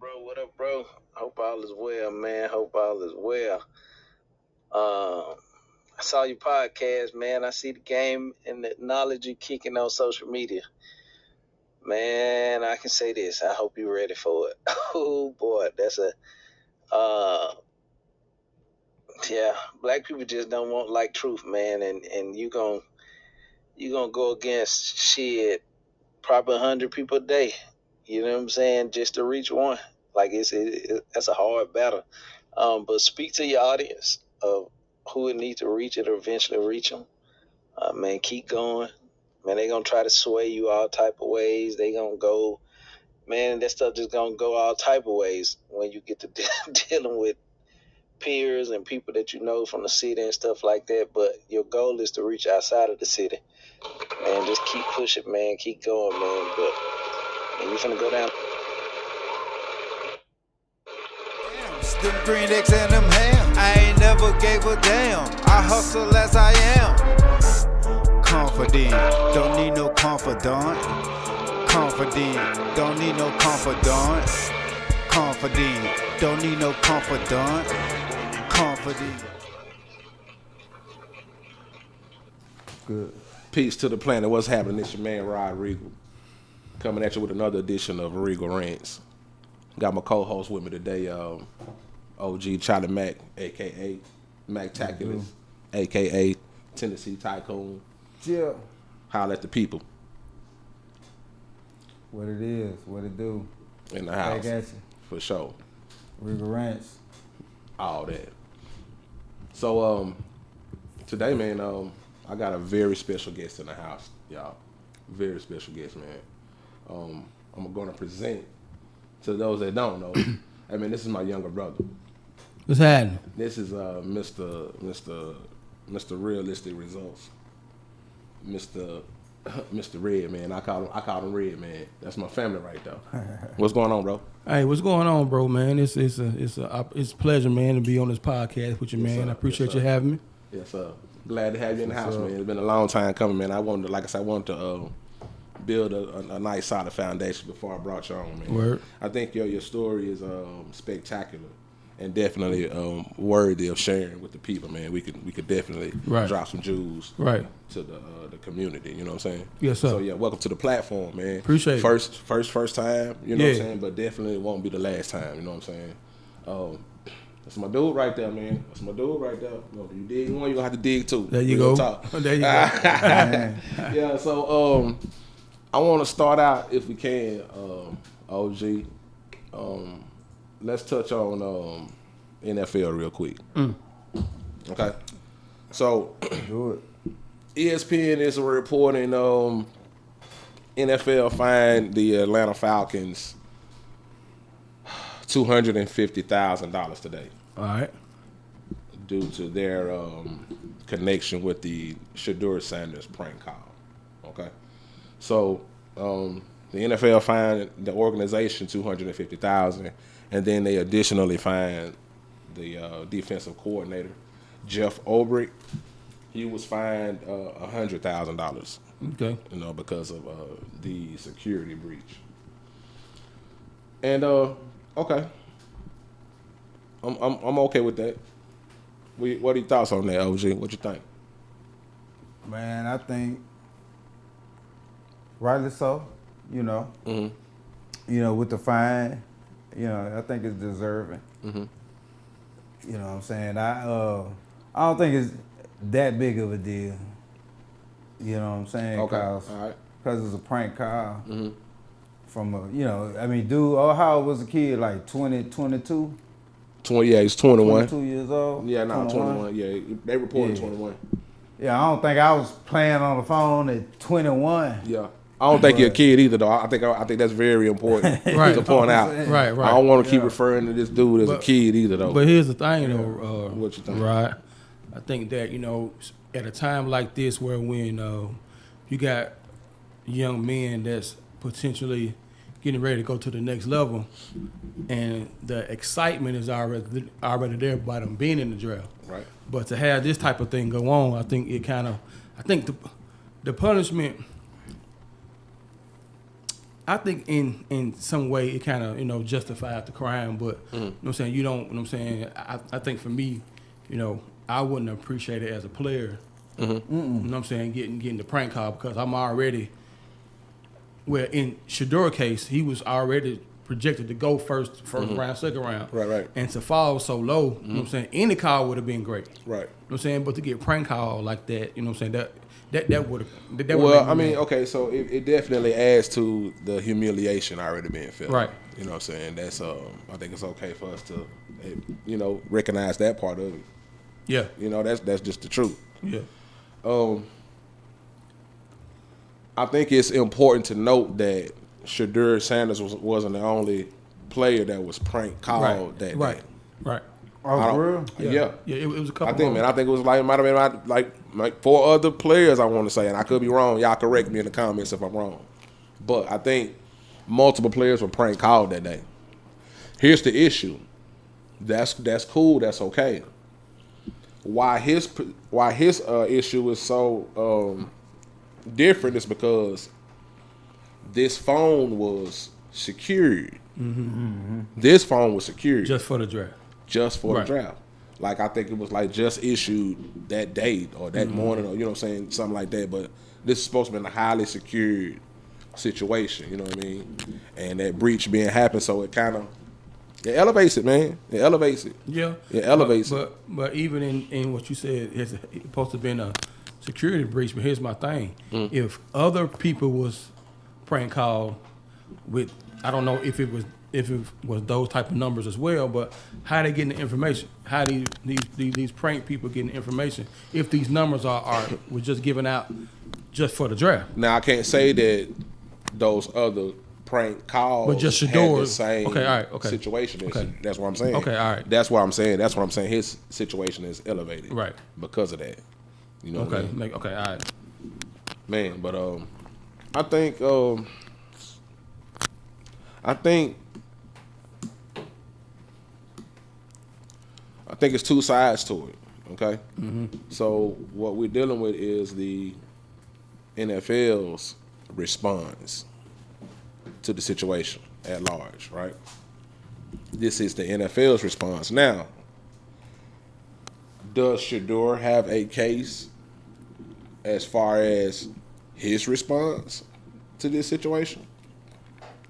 bro? What up, bro? Hope all is well, man. Hope all is well. I saw your podcast, man. I see the game and the knowledge you kicking on social media. Man, I can say this. I hope you're ready for it. Oh boy, that's a yeah. Black people just don't want like truth, man, and you gonna go against shit probably 100 people a day. You know what I'm saying? Just to reach one, like that's a hard battle. But speak to your audience of who it needs to reach it or eventually reach them. Man, keep going. Man, they gonna try to sway you all type of ways. They gonna go, man. That stuff just gonna go all type of ways when you get to dealing with peers and people that you know from the city and stuff like that. But your goal is to reach outside of the city. Man, just keep pushing, man. Keep going, man. But and you finna go down. Them green eggs and them ham. I ain't never gave a damn. I hustle as I am. Confident, don't need no confidant. Confident, don't need no confidant. Confident, don't need no confidant. Confident. Good. Peace to the planet. What's happening? It's your man Rod Regal, coming at you with another edition of Regal Rants. Got my co-host with me today, O.G. Charlie Mac, a.k.a. Mactaculous, a.k.a. Tennessee Tycoon. Yeah. Holla at the people. What it is, what it do. In the house. Back at you. For sure. Regal Rants. All that. So, today, man, I got a very special guest in the house, y'all. Very special guest, man. I'm going to present to those that don't know. I mean, this is my younger brother. What's happening? This is Mr. Realistic Results. Mr. Red, man. I call him Red, man. That's my family right there. What's going on, bro? Hey, what's going on, bro, man? It's a pleasure, man, to be on this podcast with you, Yes, man. sir. I appreciate Yes, you sir. having me. Yes, sir. Glad to have you in the house, sir. man. It's been a long time coming, man. I wanted to build a nice solid foundation before I brought you on, man. Word. I think your story is spectacular and definitely worthy of sharing with the people, man. We could definitely Right. drop some jewels Right. to the community. You know what I'm saying? Yes, sir. So yeah, welcome to the platform, man. Appreciate it. First time. You know what I'm Yeah. saying? But definitely it won't be the last time. You know what I'm saying? That's my dude right there, man. That's my dude right there. You know, you dig one, you gonna have to dig two. There you Real go. talk. There you go. Yeah, so I want to start out, if we can, OG. Let's touch on NFL real quick. Okay. So Do it. ESPN is reporting NFL fined the Atlanta Falcons $250,000 today All right. due to their connection with the Shedeur Sanders prank call. Okay, so the NFL fined the organization $250,000, and then they additionally fined the defensive coordinator Jeff Ulbrich. He was fined $100,000. Okay. You know, because of the security breach. And okay, I'm okay with that. What are your thoughts on that, OG? What you think? Man, I think rightly so, you know. Mm-hmm. You know, with the fine, you know, I think it's deserving. Mm-hmm. You know what I'm saying? I don't think it's that big of a deal. You know what I'm saying? Okay. Cause, All right. Because it's a prank call. Mm-hmm. From a, you know, I mean, dude, how old was the kid? Like 20, 22? 20. Yeah, he's 21. 22 years old? Yeah, no, 21. Yeah, they reported 21. Yeah, I don't think I was playing on the phone at 21. Yeah. I don't think you're a kid either, though. I think that's very important Right. to point out. Right. I don't want to keep referring to this dude as a But- kid either, though. But here's the thing, though, What you think? Right? I think that, you know, at a time like this where when you got young men that's potentially getting ready to go to the next level, and the excitement is already there by them being in the draft. Right. But to have this type of thing go on, I think the punishment I think in some way it kind of, you know, justifies the crime, but you know what I'm saying, you don't, you know what I'm saying, I think for me, you know, I wouldn't appreciate it as a player, you know what I'm saying, getting the prank call, because I'm already, well, in Shador's case, he was already projected to go first round, second round. Right. And to fall so low, you know what I'm saying, any call would have been great. Right. You know what I'm saying? But to get prank called like that, you know what I'm saying, that would have Well, I mean, okay, so it definitely adds to the humiliation already being felt. Right. You know what I'm saying? That's I think it's okay for us to, you know, recognize that part of it. Yeah. You know, that's just the truth. Yeah. I think it's important to note that Shedeur Sanders wasn't the only player that was prank called that day. Right. Oh, for real? Yeah. Yeah, it was a couple. I think it was like, it might have been like 4 other players, I want to say, and I could be wrong. Y'all correct me in the comments if I'm wrong. But I think multiple players were prank called that day. Here's the issue. That's cool. That's okay. Why his issue is so different is because this phone was secured. This phone was secured just for the draft. Just for the draft. Like, I think it was like just issued that date or that morning, or, you know what I'm saying, something like that. But this is supposed to be a highly secured situation, you know what I mean? And that breach being happened, so it kind of, it elevates it, man. It elevates it. Yeah. It elevates it. But even in what you said, it's supposed to have been a security breach. But here's my thing: if other people was prank called with, I don't know if it was those type of numbers as well, but how they getting the information? How these prank people getting the information? If these numbers were just given out just for the draft. Now, I can't say that those other prank calls but just had the same situation. That's what I'm saying. Okay, all right. That's what I'm saying. That's what I'm saying. His situation is elevated, right, because of that. You know. Okay. What I mean? Okay. All right. Man, but I think it's two sides to it. Okay. So what we're dealing with is the NFL's response to the situation at large, right? This is the NFL's response. Now, does Shedeur have a case as far as his response to this situation?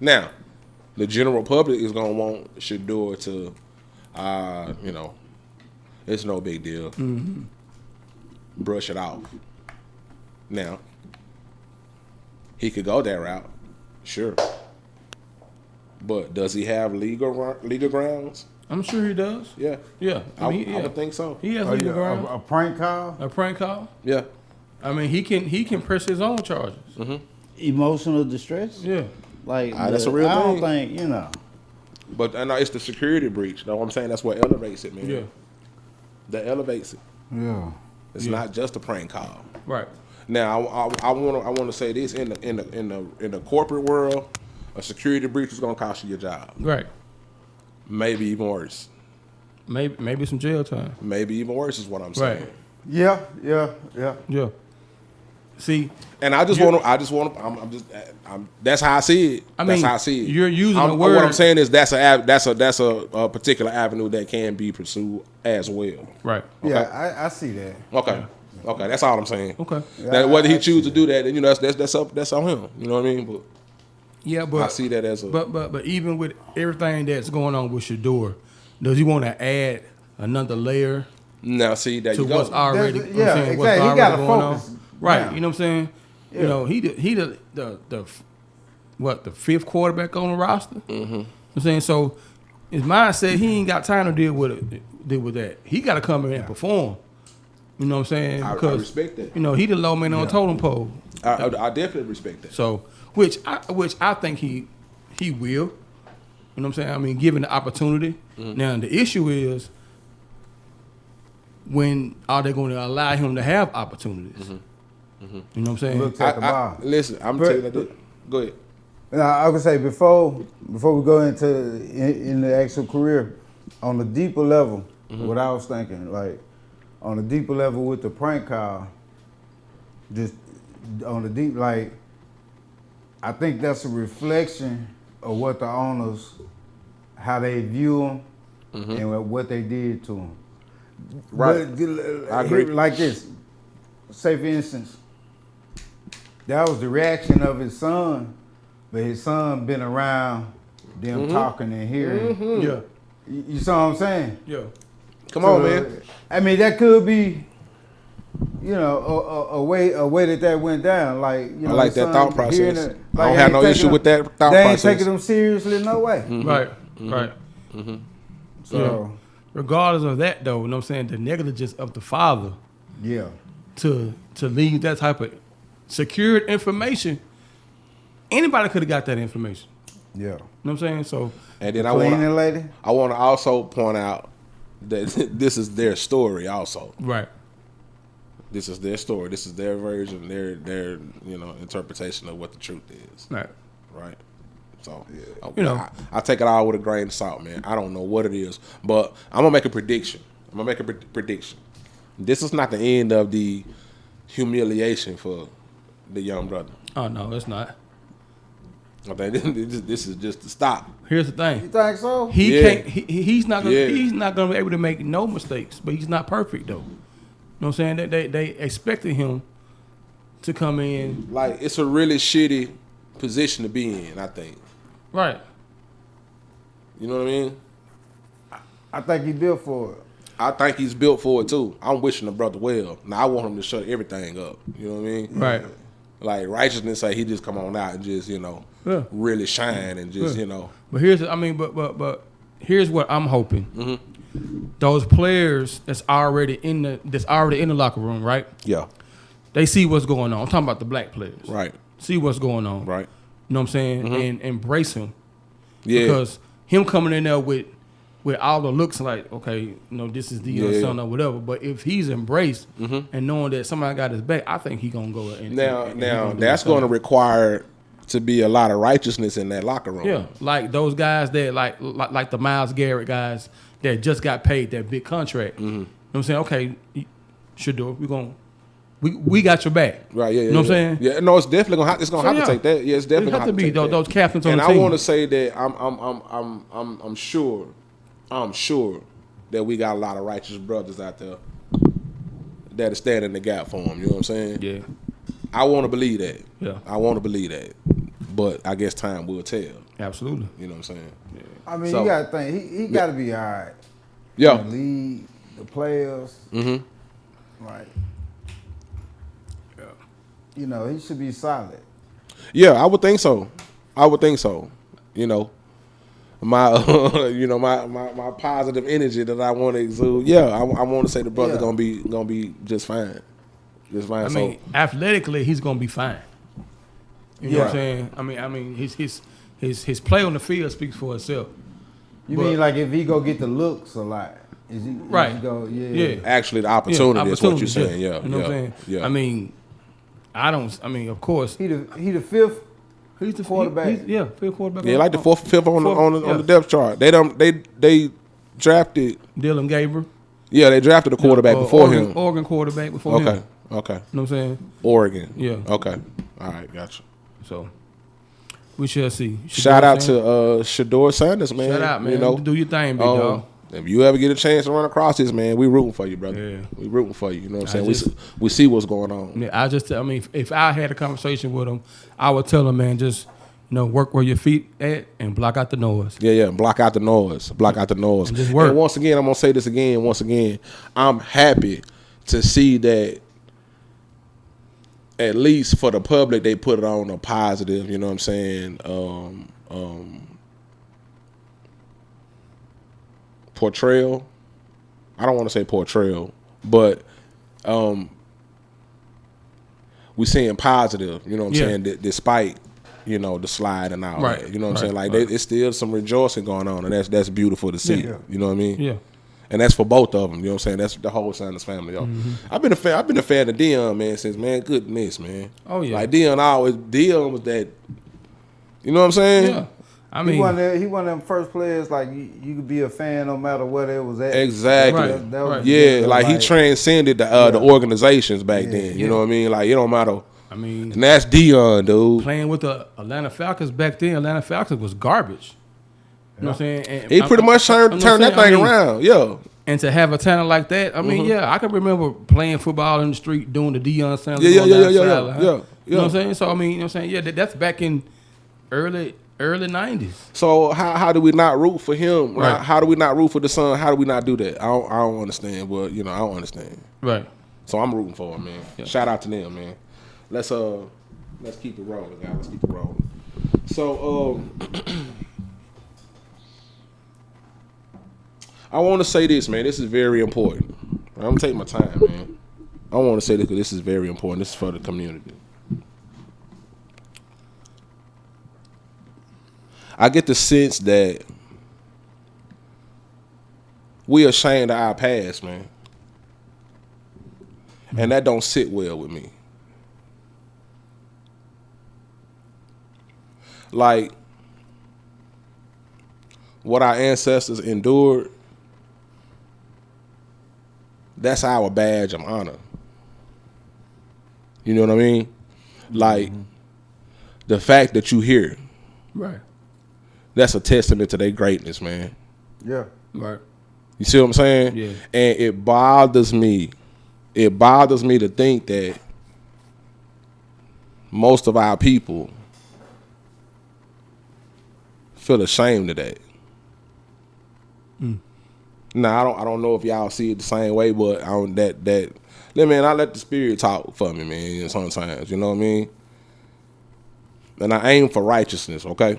Now, the general public is going to want Shedeur to, you know, it's no big deal. Brush it off. Now, he could go that route, sure. But does he have legal grounds? I'm sure he does. Yeah. Yeah. I would think so. He has legal grounds. A prank call? A prank call? Yeah. I mean, he can press his own charges. Emotional distress? Yeah. Like, that's a real I don't thing. think, you know. But I know it's the security breach. Know what I'm saying? That's what elevates it, man. Yeah. That elevates it. Yeah. It's not just a prank call. Right. Now, I want to say this in the corporate world, a security breach is going to cost you your job. Right. Maybe even worse. Maybe some jail time. Maybe even worse is what I'm saying. Right. Yeah. Yeah. See, and that's how I see it. That's how I see it. You're using the word. What I'm saying is that's a particular avenue that can be pursued as well. Right. Okay. Yeah, I see that. Okay. Yeah. Okay, that's all I'm saying. Okay. That whether he choose to do that, then, you know, that's on him. You know what I mean? But yeah, but I see that as a. But even with everything that's going on with Shedeur, does he want to add another layer? Now, see that to you go. What's already, exactly. What's already he got to going focus. on. Right. Yeah. You know what I'm saying? Yeah. You know, he the fifth quarterback on the roster. I'm saying, so his mindset, he ain't got time to deal with that. He got to come in and perform. You know what I'm saying? Because I respect that. You know, he the low man on the totem pole. I definitely respect that. So, which I think he will. You know what I'm saying? I mean, given the opportunity. Now the issue is, when are they going to allow him to have opportunities? You know what I'm saying? Look at the ball. Listen, I'm telling you that. Go ahead. Now, I would say before we go into in the actual career, on the deeper level, what I was thinking, like on the deeper level with the prank call, just on the deep, like I think that's a reflection of what the owners, how they view them, and what they did to them. Right. But, I agree. like this, say for instance, that was the reaction of his son, but his son been around them talking and hearing. Yeah. You saw what I'm saying? Yeah. Come on, man. I mean, that could be, a way that went down. Like, I like that thought process. It, I don't have no issue with that thought they process. They ain't taking them seriously, no way. Right. Right. So, Regardless of that, though, you know what I'm saying, the negligence of the father yeah. to leave that type of secured information, anybody could have got that information. Yeah. You know what I'm saying? So, And then Cleaning lady? I want to also point out that this is their story also. right. This is their story. This is their version, their interpretation of what the truth is. Right. Right. So, I take it all with a grain of salt, man. I don't know what it is, but I'm gonna make a prediction. Prediction. This is not the end of the humiliation for the young brother. Oh, no, it's not. I think this is just the stop. Here's the thing. You think so? He Yeah. can't. He's not gonna. Yeah. He's not gonna be able to make no mistakes. But he's not perfect though. You know what I'm saying? They expected him to come in. Like, it's a really shitty position to be in, I think. Right. You know what I mean? I think he built for it. I think he's built for it too. I'm wishing the brother well. Now I want him to shut everything up. You know what I mean? Right. Like, righteousness say he just come on out and just, really shine and just, But here's. But here's what I'm hoping. Those players that's already in the locker room, right? Yeah. They see what's going on. I'm talking about the black players. Right. See what's going on. Right. You know what I'm saying? And embrace him. Yeah. Because him coming in there with all the looks like, okay, this is the son or whatever. But if he's embraced and knowing that somebody got his back, I think he gonna go and Now that's going to require to be a lot of righteousness in that locker room. Yeah, like those guys that like the Myles Garrett guys that just got paid that big contract. You know what I'm saying? Okay, Shador, we got your back. Right. Yeah. You know what I'm saying? Yeah. No, it's definitely gonna have to take that. Yeah, it's definitely It have to be take that. those captains on and the I team. want to say that I'm sure that we got a lot of righteous brothers out there that are standing in the gap for him. You know what I'm saying? Yeah. I want to believe that. Yeah. I want to believe that. But I guess time will tell. Absolutely. You know what I'm saying? Yeah. I mean, So- you got to think, he got to be all right. Yeah. The lead, the players. Right. Yeah. He should be solid. Yeah, I would think so. My my positive energy that I want to exude. Yeah, I want to say the brother gonna be just fine. Just fine. I mean, athletically, he's gonna be fine. You know what I'm saying? I mean, his play on the field speaks for itself. You mean like if he go get the looks a lot? Is he Right. Is he go, Yeah. actually the opportunity is what you're saying. Yeah. You know what I'm saying? Yeah. I mean, of course, he the fifth. he's the quarterback. Fifth quarterback. Yeah, like the fifth on Fourth, the depth chart. They drafted. Dylan Gabriel. Yeah, they drafted a quarterback before him. Oregon quarterback before him. Okay. You know what I'm saying? Oregon. Yeah. Okay. All right. Gotcha. So we shall see. Shout out to Shador Sanders, man. Shout out, man. Do your thing, big dog. If you ever get a chance to run across this, man, we rooting for you, brother. Yeah. We rooting for you. You know what I'm saying? We see what's going on. Yeah, if I had a conversation with him, I would tell him, man, just work where your feet at and block out the noise. Yeah. Block out the noise. And just work. And once again, I'm gonna say this again. Once again, I'm happy to see that. At least for the public, they put it on a positive. You know what I'm saying? Portrayal. I don't want to say portrayal, but we seeing positive. You know what I'm saying? Despite the slide and all Right. that. You know what I'm saying? Like it's still some rejoicing going on, and that's beautiful to see. Yeah. You know what I mean? Yeah. And that's for both of them. You know what I'm saying? That's the whole Sanders family, yo. I've been a fan of Dion, man, since goodness, man. Oh yeah. Like Dion was that. You know what I'm saying? Yeah. I mean, he one of them first players like you could be a fan no matter what it was at. Exactly. Right. That was Yeah, like he transcended the organizations back then. You know what I mean? Like it don't matter I mean, And that's Dion, dude. playing with the Atlanta Falcons back then, Atlanta Falcons was garbage. You know what I'm saying? And He pretty much turned that thing around. Yeah. And to have a talent like that, I mean, yeah, I can remember playing football in the street, doing the Deion Sanders. Yeah. You know what I'm saying? So I mean, you know what I'm saying? Yeah, that's back in early 90s. So how do we not root for him? Right. How do we not root for the son? How do we not do that? I don't understand. But I don't understand. Right. So I'm rooting for him, man. Yeah. Shout out to them, man. Let's keep it rolling, guys. Let's keep it rolling. So I want to say this, man. This is very important. I'm gonna take my time, man. I want to say this because this is very important. This is for the community. I get the sense that we ashamed of our past, man. And that don't sit well with me. Like, what our ancestors endured, that's our badge of honor. You know what I mean? Like, the fact that you here, Right. that's a testament to their greatness, man. Yeah. Right. You see what I'm saying? Yeah. And it bothers me. It bothers me to think that most of our people feel ashamed of that. Now I don't know if y'all see it the same way, but I don't I let the spirit talk for me, man. Sometimes, you know what I mean. And I aim for righteousness, okay.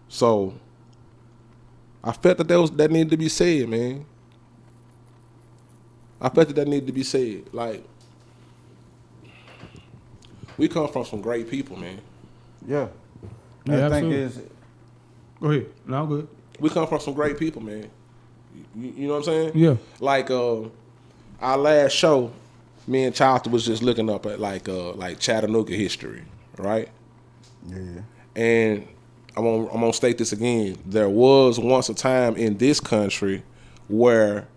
So I felt that needed to be said, man. I felt that needed to be said. Like, we come from some great people, man. Yeah. Yeah, I think absolutely. it's Go ahead. No, I'm good. We come from some great people, man. You know what I'm saying? Yeah. Like our last show, me and Charlton was just looking up at like Chattanooga history, right? yeah. And I'm gonna state this again. There was once a time in this country where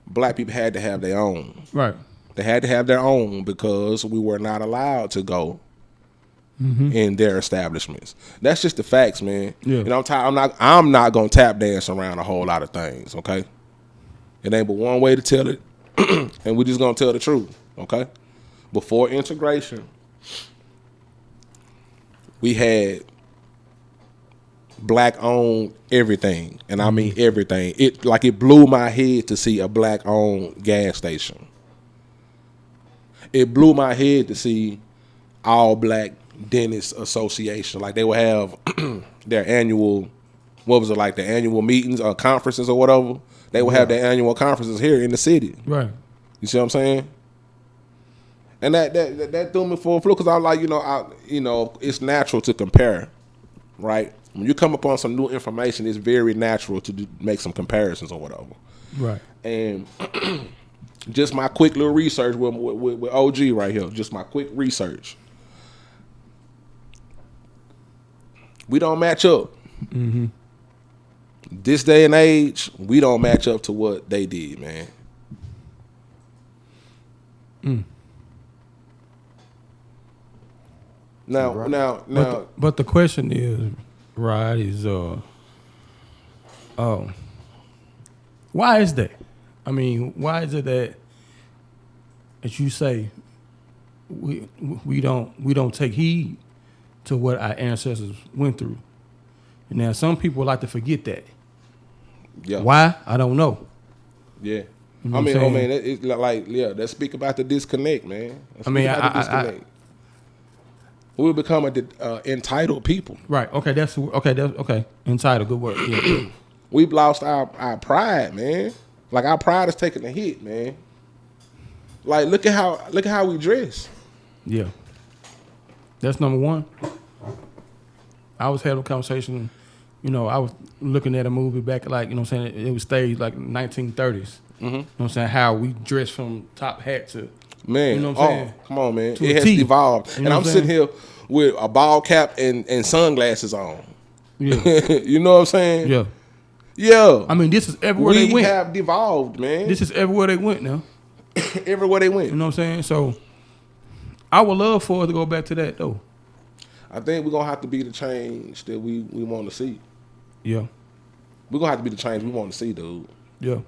black people had to have their own. Right. They had to have their own because we were not allowed to go in their establishments. That's just the facts, man. Yeah. And I'm not gonna tap dance around a whole lot of things, okay? It ain't but one way to tell it, and we just gonna tell the truth, okay? Before integration, we had black owned everything, and I mean everything. It blew my head to see a black owned gas station. It blew my head to see all black dentist association. Like, they would have their annual, the annual meetings or conferences or whatever. They would have their annual conferences here in the city. Right. You see what I'm saying? And that threw me for a fluke because I was like, it's natural to compare, right? When you come upon some new information, it's very natural to make some comparisons or whatever. Right. And just my quick little research with OG right here, just my quick research. We don't match up. Mm-hmm. This day and age, we don't match up to what they did, man. Now. But the question is, Rod, why is that? I mean, why is it that, as you say, we don't take heed to what our ancestors went through? And now some people like to forget that. Yeah. Why? I don't know. Yeah. You know I what I'm mean, saying? it's like, let's speak about the disconnect, man. We'll become entitled people. Right. Okay. That's okay. Entitled. Good word. Yeah. We've lost our pride, man. Like, our pride is taking a hit, man. Like, look at how we dress. Yeah. That's number one. I was having a conversation, I was looking at a movie back like, it was staged like 1930s. Mm-hmm. You know what I'm saying? How we dress from top hat to, man. You know what I'm saying? Come on, man. To It a has T. evolved. You know And what I'm I'm sitting here with a ball cap and sunglasses on. Yeah. You know what I'm saying? Yeah. Yeah. I mean, this is everywhere they went. We have devolved, man. This is everywhere they went now. Everywhere they went. You know what I'm saying? So I would love for it to go back to that though. I think we're gonna have to be the change that we want to see. Yeah. We're gonna have to be the change we want to see, dude. Yeah.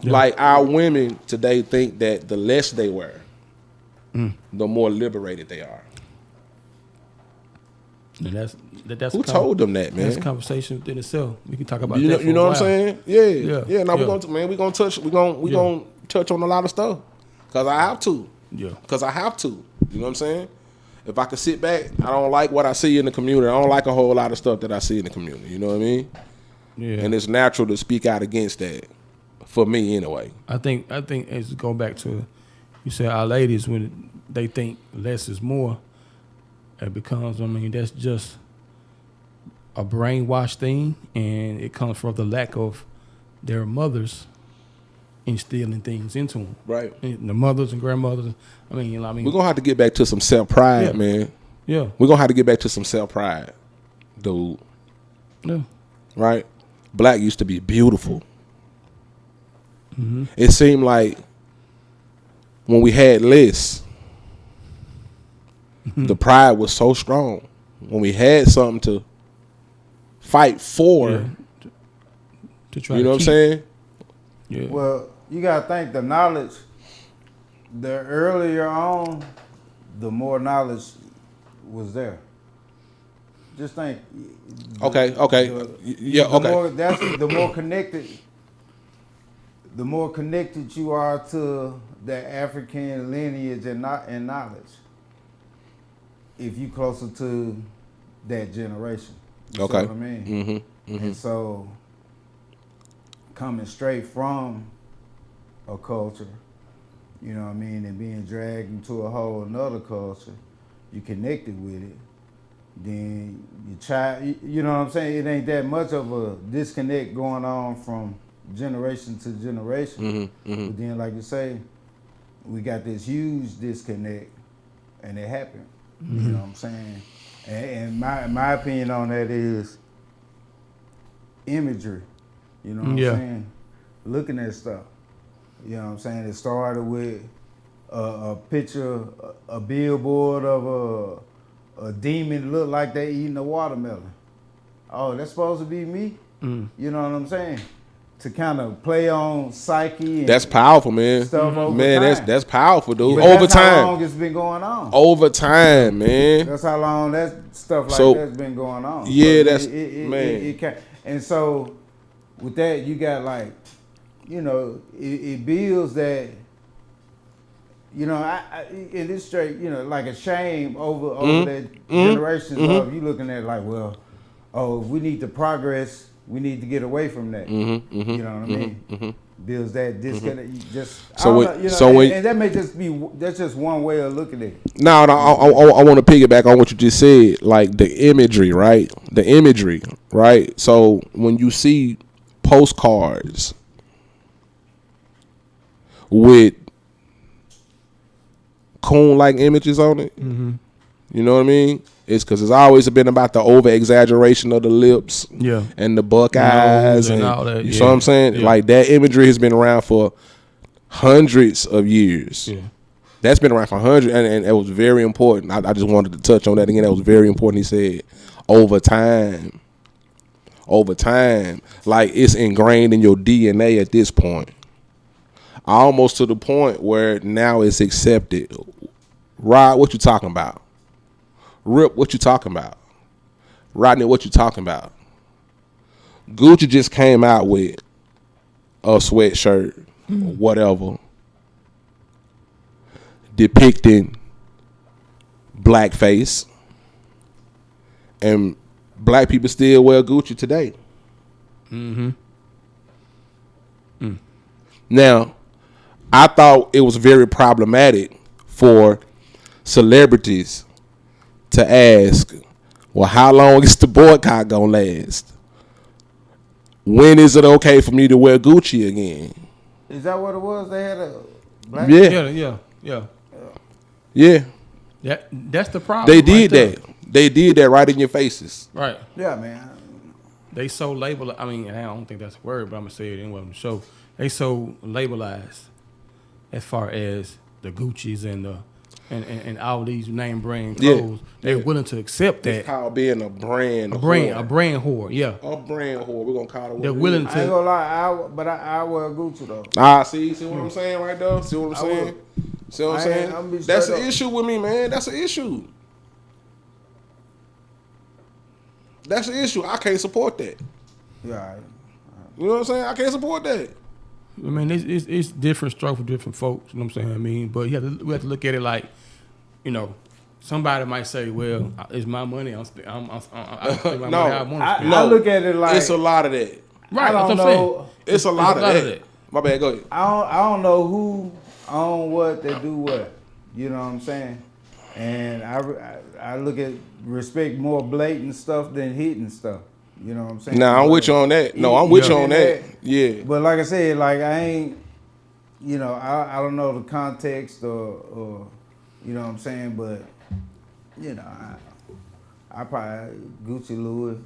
Yeah. Like our women today think that the less they wear, the more liberated they are. And that's Who told them that, man? That's a conversation within itself. We can talk about You that. know, For you know a what I'm while. saying? Yeah, Yeah. yeah. Now Yeah. we gonna touch on a lot of stuff, cause I have to. Yeah. Cause I have to. You know what I'm saying? If I could sit back, I don't like what I see in the community. I don't like a whole lot of stuff that I see in the community. You know what I mean? Yeah. And it's natural to speak out against that. For me, anyway. I think it's go back to you said our ladies when they think less is more. It becomes. I mean, that's just a brainwashed thing, and it comes from the lack of their mothers instilling things into them. Right. And the mothers and grandmothers. I mean, We're gonna have to get back to some self-pride, Yeah. man. Yeah. We're gonna have to get back to some self-pride, dude. Yeah. Right? Black used to be beautiful. Mm-hmm. It seemed like when we had less, the pride was so strong. When we had something to fight for, Yeah. To try you to know what I'm keep. saying? Yeah. Well, you gotta think the knowledge. The earlier on, the more knowledge was there. Just think. Okay. Yeah. The Okay. more, that's the more connected. The more connected you are to the African lineage and knowledge, if you closer to that generation. You see Okay. what I mean? And so, coming straight from a culture, you know what I mean, and being dragged into a whole another culture, you connected with it. Then you try, you know what I'm saying? It ain't that much of a disconnect going on from generation to generation. But then, like you say, we got this huge disconnect, and it happened. You know what I'm saying? And my opinion on that is imagery. You know what Yeah. I'm saying? Looking at stuff. You know what I'm saying? It started with a picture, a billboard of a demon look like they eating a watermelon. Oh, that's supposed to be me? You know what I'm saying? To kind of play on psyche and That's powerful, man. stuff over Man, time. that's powerful, dude. But Over that's how time. long it's been going on. Over time, man. That's how long that stuff like So- that's been going on. Yeah, So that's- it, man. It can, and so with that, you got like, you know, it builds that. You know, I in this straight, you know, like a shame over that generations of you looking at it like, well, oh, if we need to progress, we need to get away from that. You know what I mean? Builds that disconnect. You just So I don't when- know, you know, so when- and that may just be that's just one way of looking at it. No, I want to piggyback on what you just said, like the imagery, right? The imagery, right? So when you see postcards with coon-like images on it, you know what I mean? It's because it's always been about the over-exaggeration of the lips Yeah. and the buck eyes and and all that, you yeah. know what I'm saying? Yeah. Like that imagery has been around for hundreds of years. Yeah. That's been around for hundreds, and it was very important. I just wanted to touch on that again. That was very important. He said, over time, like it's ingrained in your DNA at this point. Almost to the point where now it's accepted. Rod, what you talking about? Rip, what you talking about? Rodney, what you talking about? Gucci just came out with a sweatshirt, whatever, depicting blackface, and black people still wear Gucci today. Now, I thought it was very problematic for celebrities to ask, well, how long is the boycott gonna last? When is it okay for me to wear Gucci again? Is that what it was? They had a black Yeah. Yeah. That's the problem. They right did there. that. They did that right in your faces. Right. Yeah, man. They so label. I mean, and I don't think that's a word, but I'm gonna say it anyway on the show. They so labelized as far as the Gucci's and all these name brand Yeah. clothes. They're willing to accept It's that. called being a brand A whore. brand whore. Yeah, A brand whore. We're gonna call it what they're it willing is. I ain't to. gonna lie, I wear Gucci though. See what I'm saying right there? See what I'm I saying? will. See what I'm I saying? ain't- I'm gonna be That's straight an up. issue with me, man. That's an issue. That's an issue. I can't support that. Yeah, You know what I'm saying? I can't support that. I mean, it's different strokes for different folks. You know what I'm saying? I mean, but we have to look at it like, you know, somebody might say, "Well, it's my money. I spend my No. money how I want to spend." I look at it like It's a lot of that. Right, I that's don't what I'm saying. know. It's a lot of that. My bad. Go ahead. I don't know who own what, they do what. You know what I'm saying? And I look at respect more blatant stuff than hidden stuff. You know what I'm saying? Nah, I'm with you on that. No, I'm with you on that. Yeah. But like I said, like I ain't, you know, I don't know the context or you know what I'm saying, but you know, I probably Gucci Louis.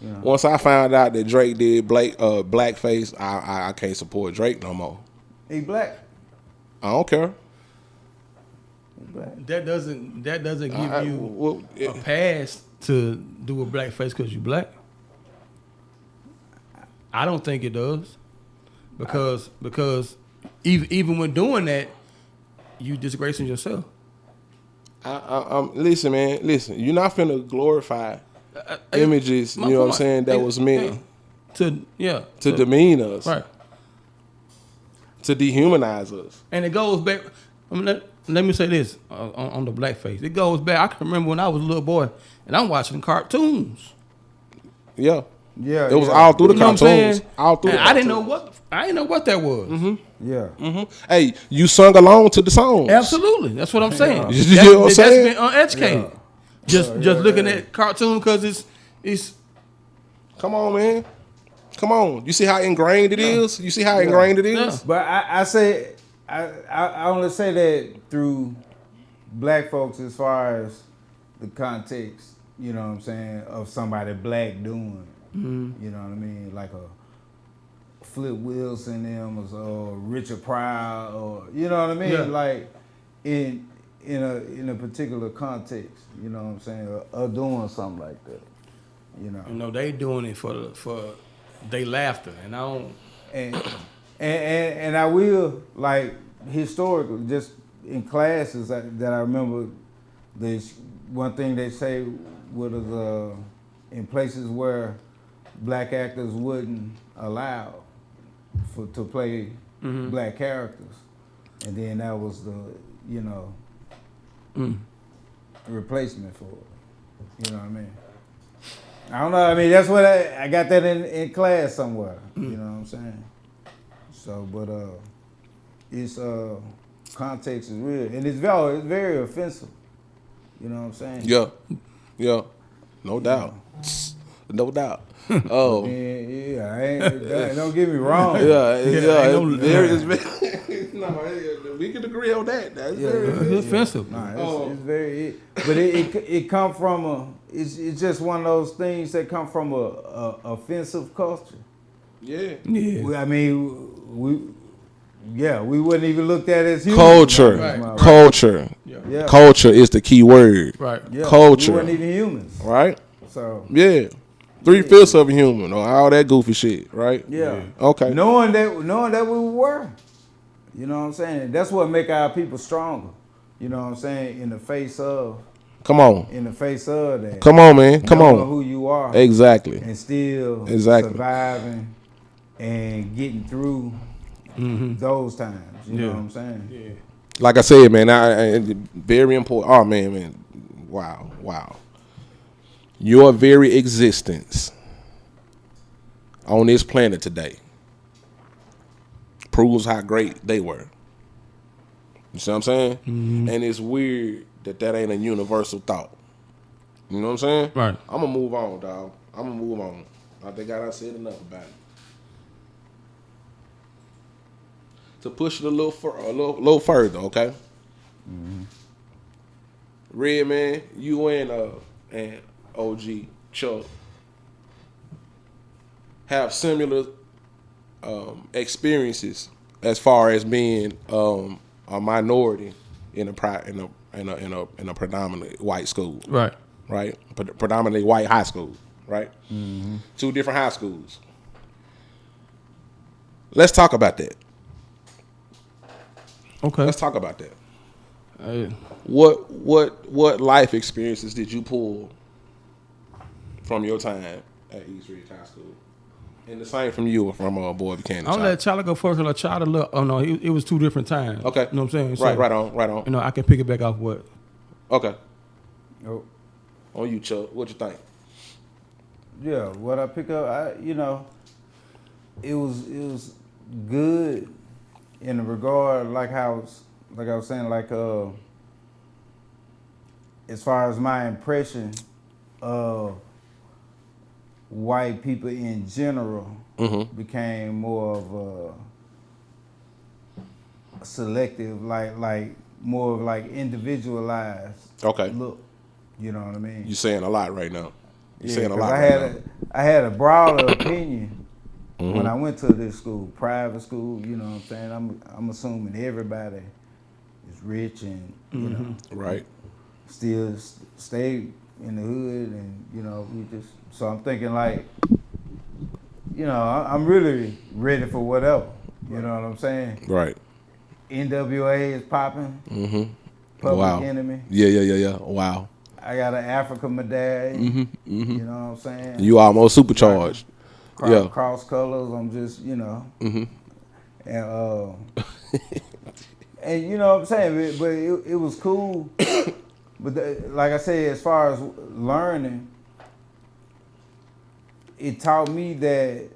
You know. Once I found out that Drake did blackface, I can't support Drake no more. He black. I don't care. He black. That doesn't give you a pass to do a blackface because you black. I don't think it does, because even when doing that, you disgracing yourself. Listen, man. Listen, you're not finna glorify images. You My know what I'm point. saying? That was meant to demean us, right, to dehumanize us. and it goes back. I mean, let me say this on the blackface. It goes back. I can remember when I was a little boy and I'm watching cartoons. Yeah. Yeah, It was yeah. all through the You know what I'm cartoons. saying? All through. And the I didn't cartoons. know what that was. Yeah. Hey, you sung along to the songs. Absolutely, that's what I'm saying. You know what I'm saying? That's been uneducated. Just looking at cartoon because it's. Come on, man. Come on. You see how ingrained it is? You see how ingrained it is? Yeah. But I say I only say that through black folks as far as the context, you know what I'm saying, of somebody black doing it. You know what I mean? Like a Flip Wilson them or Richard Pryor or you know what I mean? Yeah. Like in a particular context, you know what I'm saying, or doing something like that. You know. You know, they doing it for they laughter, and I don't. And I will, like, historically, just in classes that I remember, this one thing they say was in places where black actors wouldn't allow to play black characters, and then that was the replacement for it. You know what I mean? I don't know. I mean, that's what I got that in class somewhere. You know what I'm saying? So, but it's context is real, and it's very offensive. You know what I'm saying? Yeah. No doubt. No doubt. Oh. Yeah. Don't get me wrong. We can agree on that. That's It's offensive. Nah, it's very. But it come from it's just one of those things that come from a offensive culture. Yeah. I mean, we wouldn't even look at it as human. Culture. Right. Culture. Yeah. Culture is the key word. Right. Yeah, Culture. We weren't even humans. Right? So Yeah. 3/5 of a human or all that goofy shit, right? yeah. Okay. Knowing that we were. You know what I'm saying? That's what make our people stronger. You know what I'm saying? In the face of that. Come on, man. Come knowing on. who you are. Exactly. And still Exactly. surviving and getting through those times. You know what I'm saying? Yeah. Like I said, man, I very important. Oh, man. Wow. Your very existence on this planet today proves how great they were. You see what I'm saying? And it's weird that ain't a universal thought. You know what I'm saying? Right. I'm going to move on, dog. I'm going to move on. I think I done said enough about it. To push it a little further, okay? Red, man, you and OG Chuck have similar experiences as far as being a minority in a predominantly white school. Right. Right? Predominantly white high school. Right? Mm-hmm. 2 different high schools. Let's talk about that. Okay. Let's talk about that. What life experiences did you pull from your time at East Ridge High School? And the same from you or from Boy Buchanan. I'm gonna let Charlie go first. Cause Charlie look. Oh no, it was 2 different times. Okay. You know what I'm saying? Right on. You know, I can pick it back off what. Okay. Oh, On you, Chuck. What you think? yeah. What I pick up, it was good in the regard like I was saying, as far as my impression of white people in general became more of a selective, like more of like individualized Okay. look. You know what I mean? You saying a lot right now. You saying a 'cause lot I right had now. I had a broader opinion when I went to this school, private school. You know what I'm saying? I'm assuming everybody is rich and you know Right. still stay in the hood, and you know we just. So I'm thinking like, you know, I'm really ready for whatever. You know what I'm saying? Right. NWA is popping. Public Wow. Enemy. Yeah. Wow. I got an Africa medallion. You know what I'm saying? You almost supercharged. Yeah. Cross colors. I'm just, you know. And and you know what I'm saying, but it was cool. But like I said, as far as learning, it taught me that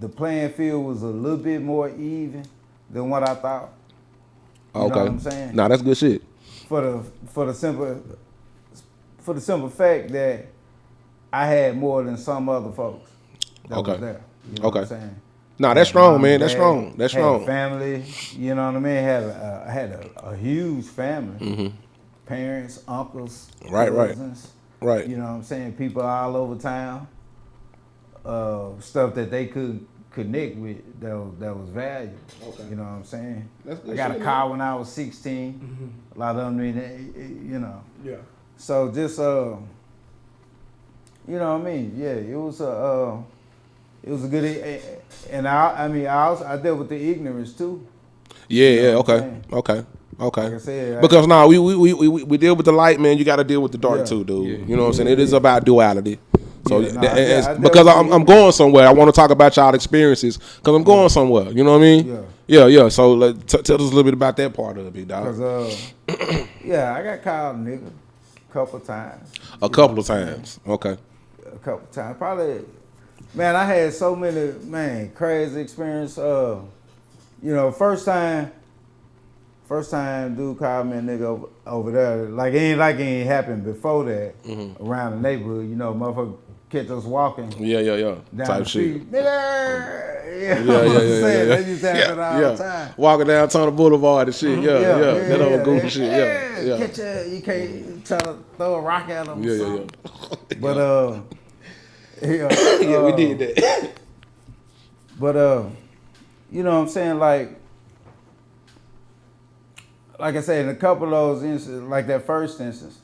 the playing field was a little bit more even than what I thought. You know what I'm saying? Nah, that's good shit. For the simple fact that I had more than some other folks that Okay. was there. You know what I'm saying? Nah, that's Had strong, mom man. and That's dad, strong. That's had strong. family, you know what I mean? I had a huge family. Parents, uncles, Right. cousins. Right. You know what I'm saying? People all over town. Stuff that they could connect with that was valuable. Okay. You know what I'm saying? That's good I got shit, a car when I was 16. A lot of them, you know. Yeah. So just you know what I mean? Yeah, it was a good, and I dealt with the ignorance too. Yeah. what I'm Okay. saying? Okay. Okay. Like I said, Because now we deal with the light, man. You got to deal with the dark Yeah. too, dude. Yeah. You know what I'm saying? It is about duality. So Yeah, nah, I dealt because with I'm the going somewhere, I want to talk about y'all experiences because I'm going somewhere. You know what I mean? Yeah. So tell us a little bit about that part of it, dog. Cause yeah, I got called nigga a couple times. A couple of times. Okay. A couple times, probably. Man, I had so many crazy experience. You know, first time dude called me a nigga over there. Like it ain't happened before that around the neighborhood. You know, motherfucker catch us walking Yeah. down Type the shit. street. Nigga! You know Yeah. what I'm saying? That used to happen all the time. Walking down Turner Boulevard and shit. Yeah. That old goofy shit. Yeah. Catch you can't try to throw a rock at him. Yeah. But Yeah, we did that. But you know what I'm saying, like I said, in a couple of those instances, like that first instance,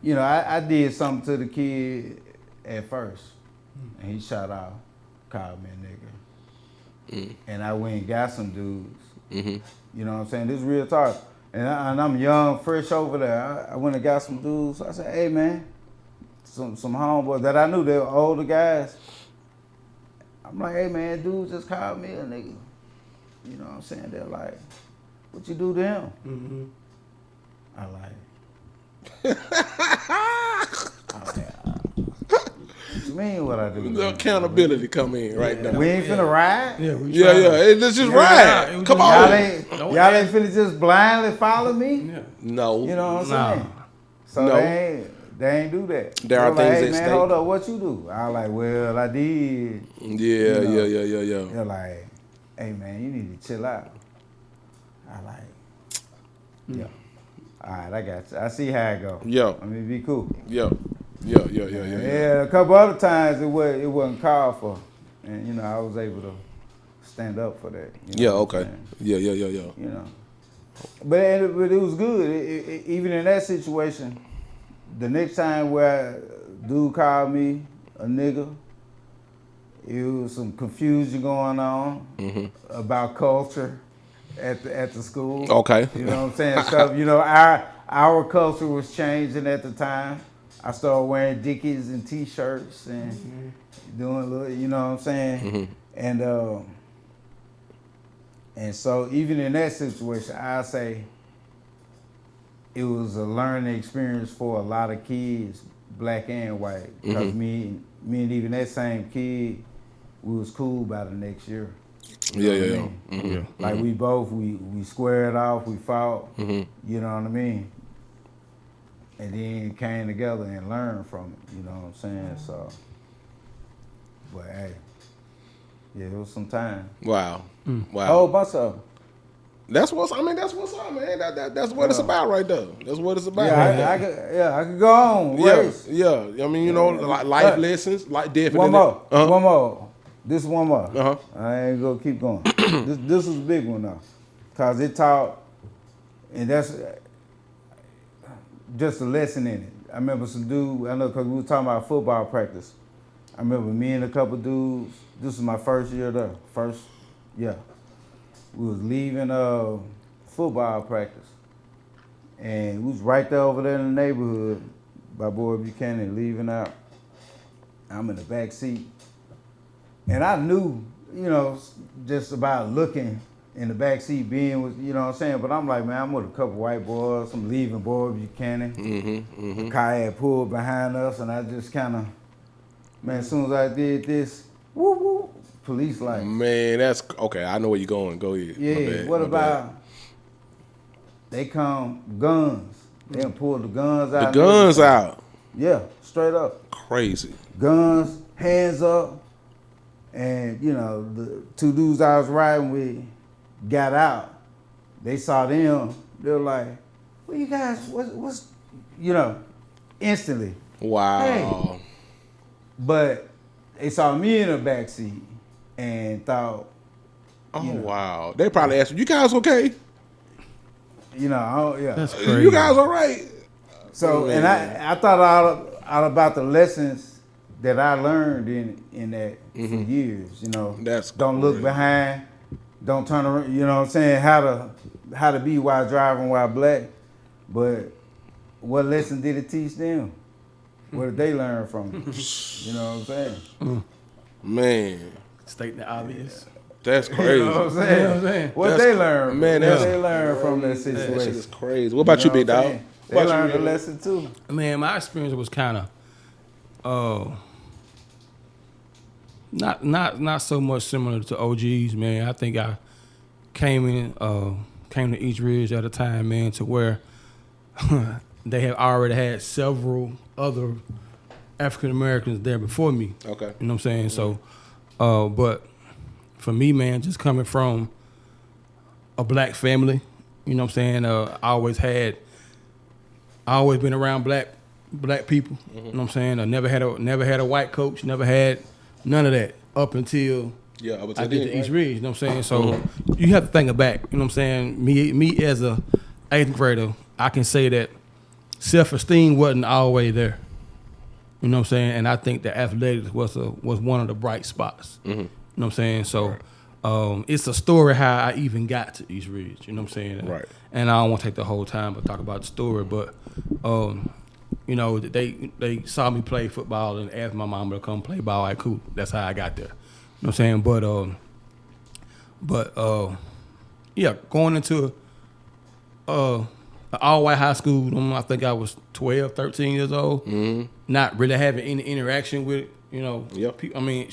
you know, I did something to the kid at first, and he shot out, called me a nigga, and I went and got some dudes. You know what I'm saying? This is real talk, and I'm young, fresh over there. I went and got some dudes. I said, hey man, some homeboys that I knew, they were older guys. I'm like, hey man, dude just called me a nigga. You know what I'm saying? They're like, what you do to him? I like, what you mean what I do to The him? accountability come in right now. We ain't finna ride? Yeah. We Yeah. tryna- Let's just Yeah, ride. it was Come just- on. Y'all ain't finna just blindly follow me? Yeah. No. You know what I'm Nah. saying? So No. they ain't do that. There are They like, things hey, at man, stake. hold up, what you do? I was like, well, I did. Yeah. They're like, hey man, you need to chill out. I like, yeah. All right, I got you. I see how it go. Yeah. Let me be cool. Yeah. Yeah, a couple other times it wasn't called for, and you know I was able to stand up for that. You know Yeah, what I'm okay. saying? Yeah. You know. But it was good. Even in that situation, the next time where dude called me a nigga, it was some confusion going on about culture at the school. Okay. You know what I'm saying? Stuff. Our culture was changing at the time. I started wearing Dickies and T-shirts and doing a little. You know what I'm saying? And so even in that situation, I say it was a learning experience for a lot of kids, black and white. Because me and even that same kid, we was cool by the next year. You know what I mean? Yeah. Like we both, we squared off, we fought, you know what I mean? And then came together and learned from it, you know what I'm saying? So, but hey, yeah, it was some time. Wow. A Wow. whole bunch of them. That's what's up, man. That's what it's about right there. That's what it's about. Yeah, I could go on. Race. Yeah. I mean, like life lessons, like definitely. One more. This one more. Uh-huh. I ain't gonna keep going. this was a big one though, cause it taught, and that's just a lesson in it. I remember some dude. I know cause we were talking about football practice. I remember me and a couple dudes. This was my first year there. We was leaving football practice, and we was right there over there in the neighborhood by Boy Buchanan leaving out. I'm in the back seat, and I knew, just about looking in the back seat, being with, you know what I'm saying. But I'm like, man, I'm with a couple white boys. I'm leaving Boy Buchanan. The car had pulled behind us, and I just kind of, man, as soon as I did this, woo woo. Police lights. Man, that's okay. I know where you're going. Go ahead. Yeah. What about they come guns? They done pull the guns out. The guns out. Yeah, straight up. Crazy. Guns, hands up, and the two dudes I was riding with got out. They saw them. They were like, "What you guys? What's instantly." Wow. Hey. But they saw me in the backseat and thought, wow. They probably asked, "You guys okay? Yeah. That's crazy. You guys all right?" So, and I thought out about the lessons that I learned in that for years. That's don't look behind, don't turn around. You know what I'm saying? How to be while driving while black. But what lesson did it teach them? What did they learn from it? You know what I'm saying? Man. Stating the obvious. That's crazy. You know what I'm saying? What they learn? Man, what they learn from that situation? That shit is crazy. What about you, big dog? They learned a lesson too. Man, my experience was kind of not so much similar to OG's, man. I think I came to East Ridge at a time, man, to where they have already had several other African Americans there before me. Okay. You know what I'm saying? So, but for me, man, just coming from a black family, you know what I'm saying? I always been around black people. You know what I'm saying? I never had a white coach, never had none of that up until I get to East Ridge. You know what I'm saying? So you have to think back. You know what I'm saying? Me as a 8th grader, I can say that self-esteem wasn't always there. You know what I'm saying? And I think that athletics was one of the bright spots. You know what I'm saying? So it's a story how I even got to East Ridge. You know what I'm saying? Right. And I don't want to take the whole time to talk about the story, but they saw me play football and asked my mom to come play ball. Like, cool. That's how I got there. You know what I'm saying? But yeah, going into an all-white high school, I think I was 12, 13 years old. Not really having any interaction with, people. I mean,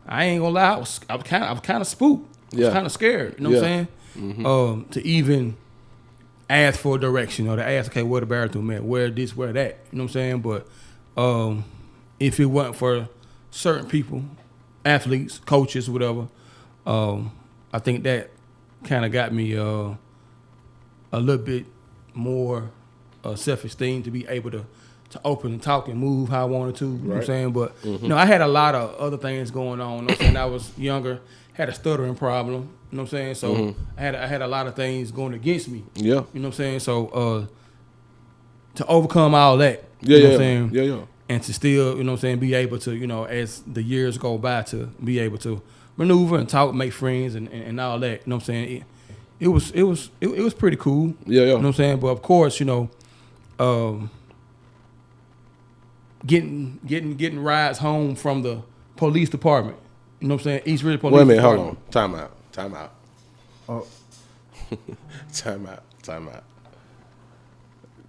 I ain't gonna lie, I was kind of spooked. I was kind of scared. You know what I'm saying? To even ask for direction or to ask, okay, where the bathroom at? Where this? Where that? You know what I'm saying? But if it wasn't for certain people, athletes, coaches, whatever, I think that kind of got me a little bit more self-esteem to be able to open and talk and move how I wanted to. You know what I'm saying? But I had a lot of other things going on. You know what I'm saying? I was younger, had a stuttering problem. You know what I'm saying? So I had a lot of things going against me. Yeah. You know what I'm saying? So to overcome all that, Yeah, you know yeah, what I'm saying? yeah. And to still, you know what I'm saying, be able to, you know, as the years go by, to be able to maneuver and talk, make friends and all that. You know what I'm saying? It was pretty cool. Yeah, yeah. You know what I'm saying? But of course, you know, getting rides home from the police department. You know what I'm saying? East Ridge Police Wait a minute, hold Department. on. Time out. Oh, Time out.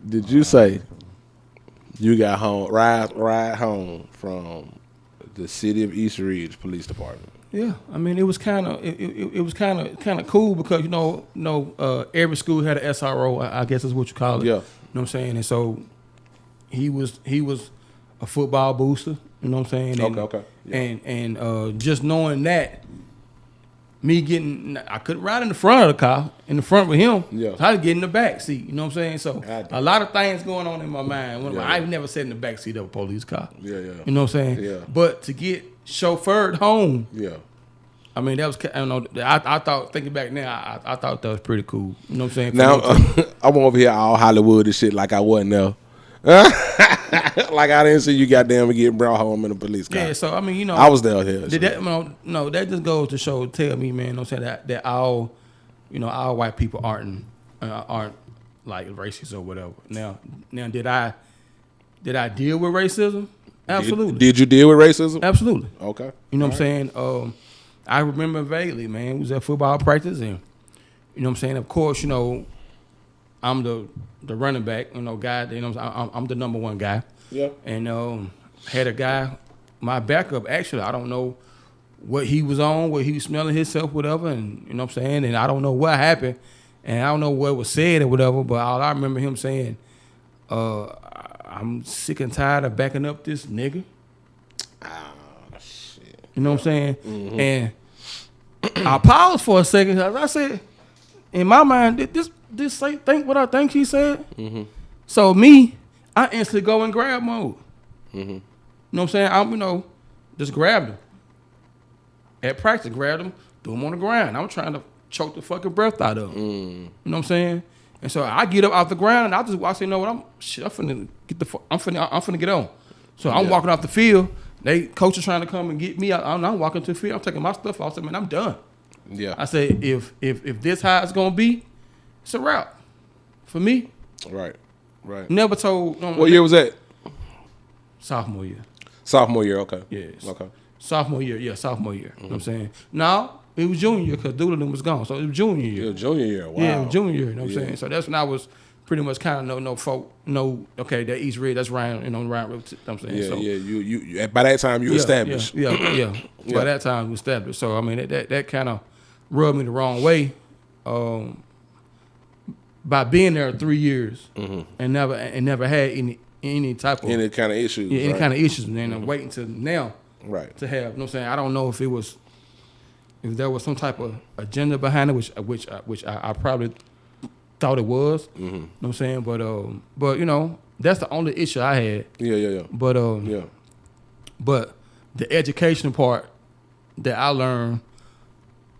Did you say you got ride home from the city of East Ridge Police Department? Yeah, I mean, it was kind of cool because every school had an SRO. I guess is what you call it. Yeah. You know what I'm saying? And so he was a football booster. You know what I'm saying? And, Okay. Yeah. And just knowing that, I couldn't ride in the front of the car, in the front with him. Yeah. So I had to get in the back seat. You know what I'm saying? So God. a lot of things going on in my mind. Yeah. I've never sat in the back seat of a police car. Yeah. You know what I'm saying? Yeah. But to get chauffeured home, Yeah. I mean, that was, I don't know, I thought, thinking back now, I thought that was pretty cool. You know what I'm saying? Now I'm over here all Hollywood and shit like I wasn't there. Like I didn't see you goddamn getting brought home in a police car. Yeah, so I mean, you know, I was there. Here, that just goes to tell me, man, you know what I'm saying, that all white people aren't like racist or whatever. Now, did I deal with racism? Absolutely. Did you deal with racism? Absolutely. Okay. You know what I'm saying? I remember vaguely, man. It was at football practice, and you know what I'm saying. Of course, you know, I'm the running back, you know, guy. You know, I'm the number one guy. Yeah. And had a guy, my backup. Actually, I don't know what he was on, what he was smelling himself, whatever. And you know what I'm saying. And I don't know what happened, and I don't know what was said or whatever. But all I remember him saying, "I'm sick and tired of backing up this nigga." You know what I'm saying? Mm-hmm. And I paused for a second. I said, in my mind, did this say think what I think she said? Mm-hmm. So I instantly go in grab mode. Mm-hmm. You know what I'm saying? I'm just grabbed him. At practice, grabbed him, threw him on the ground. I'm trying to choke the fucking breath out of him. You know what I'm saying? And so I get up off the ground and I say, you know what? I'm finna get on. So I'm walking off the field. Coach is trying to come and get me. I'm walking to the field. I'm taking my stuff off. I said, man, I'm done. Yeah. I said, if this how it's gonna be, it's a wrap for me. Right. Never told. What year was that? Sophomore year. Sophomore year. Okay. Yes. Okay. Sophomore year. Yeah, sophomore year. You know what I'm saying? No, it was junior year because Doolittle was gone. So it was junior year. Yeah, junior year. Wow. Yeah, it was junior year. You know what I'm saying? So that's when I was pretty much kind of okay, that East Ridge, that's Ryan, Ryan, you know what I'm saying? Yeah, so, you by that time you established. Yeah. By that time we established. So I mean that kind of rubbed me the wrong way. By being there 3 years and never had any type of any kind of issues. Yeah, any kind of issues, and I'm waiting to now right to have, you know what I'm saying? I don't know if there was some type of agenda behind it, which I probably thought it was. You know what I'm saying? But you know, that's the only issue I had. Yeah. But the education part that I learned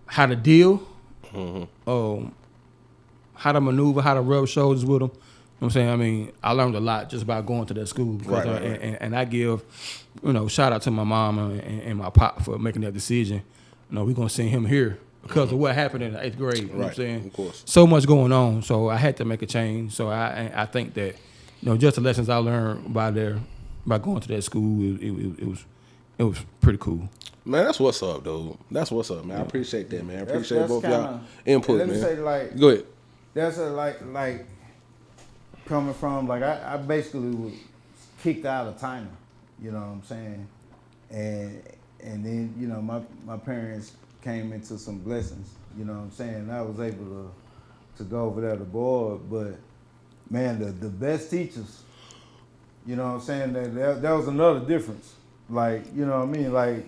how to deal, how to maneuver, how to rub shoulders with them. You know what I'm saying? I mean, I learned a lot just by going to that school. Because right. And I give, shout out to my mom and my pop for making that decision. We're going to send him here because of what happened in the 8th grade. You know what I'm saying? Of course. So much going on. So I had to make a change. So I think that, just the lessons I learned by going to that school, it was pretty cool. Man, that's what's up, dude. That's what's up, man. I appreciate that, man. I appreciate that's both y'all input, let man. me say, like, go ahead. That's like coming from, like, I basically was kicked out of China, you know what I'm saying? And then, my parents came into some blessings, you know what I'm saying? I was able to go over there to board, but man, the best teachers, you know what I'm saying? That was another difference. Like, you know what I mean? Like,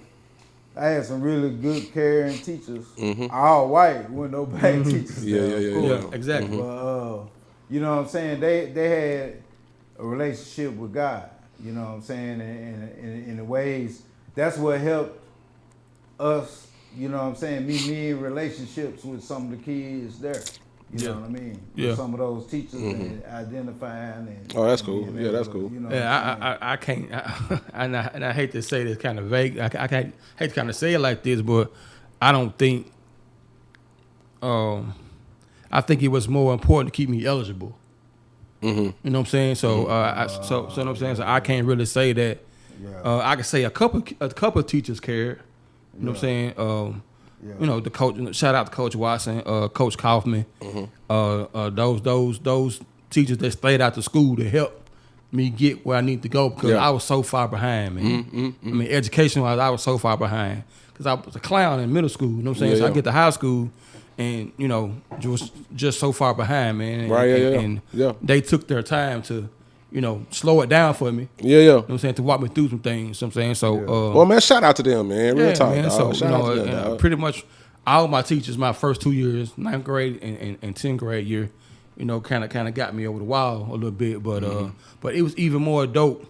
I had some really good caring teachers, all white, with no black teachers. Yeah, exactly. But, you know what I'm saying? They had a relationship with God, you know what I'm saying? And in the ways, that's what helped us you know what I'm saying, me in relationships with some of the kids there. You know what I mean? Yeah. With some of those teachers and identifying and Oh, that's and cool. being Yeah, able that's to, cool. You know Yeah, what I'm saying? I can't, and I hate to say this kind of vague. I hate to kind of say it like this, but I don't think. I think it was more important to keep me eligible. You know what I'm saying? So, so you know what I'm saying. So I can't really say that. Yeah. I can say a couple of teachers cared. You know what I'm saying? You know, the coach. Shout out to Coach Watson, Coach Kaufman. Those teachers that stayed out to school to help me get where I need to go because I was so far behind, man. I mean, education wise, I was so far behind because I was a clown in middle school. You know what I'm saying? So I get to high school. And, you know, just so far behind, man. And, and they took their time to, you know, slow it down for me. Yeah. You know what I'm saying? To walk me through some things. You know what I'm saying? So, well, man, shout out to them, man. Real talk, man. dog. So, Shout out to them, dog. pretty much all my teachers, my first 2 years, 9th grade and 10th grade year, you know, kind of got me over the wall a little bit. But but it was even more dope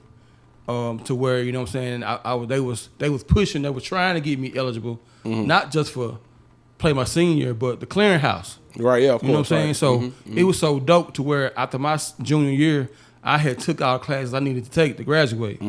to where, you know what I'm saying, they was pushing, they was trying to get me eligible, not just for play my senior year, but the clearinghouse. Right, yeah, of course. You know what I'm saying? So it was so dope to where after my junior year, I had took all the classes I needed to take to graduate.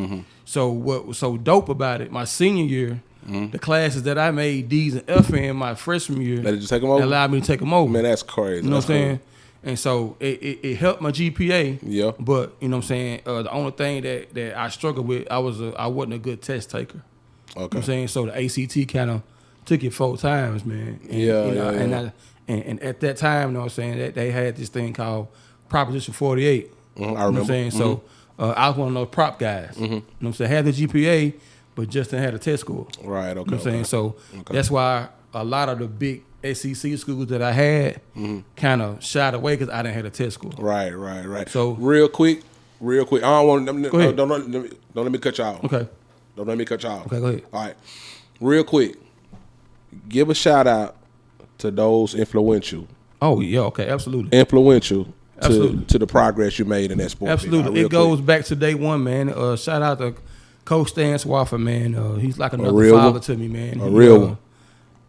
So what was so dope about it, my senior year, the classes that I made D's and F in my freshman year, Let you take them over? allowed me to take them over. Man, that's crazy. You know what I'm saying? And so it helped my GPA. Yeah. But you know what I'm saying? The only thing that I struggled with, I wasn't a good test taker. Okay. You know what I'm saying? So the ACT kind of took it 4 times, man. And, and at that time, you know what I'm saying, that they had this thing called Proposition 48. I remember. You know what I'm saying? So I was one of those prop guys. You know what I'm saying? I had the GPA, but just didn't have the test score. Right, okay. You know what I'm saying? So that's why a lot of the big SEC schools that I had kind of shied away because I didn't have a test score. Right. So real quick. I don't want Go ahead. don't let me cut you off. Okay. Don't let me cut you off. Okay, go ahead. All right. Real quick. Give a shout out to those influential Oh yeah, okay, absolutely. To the progress you made in that sport. Absolutely. It goes back to day one, man. Shout out to Coach Stan Swafford, man. He's like another father to me, man. A real one.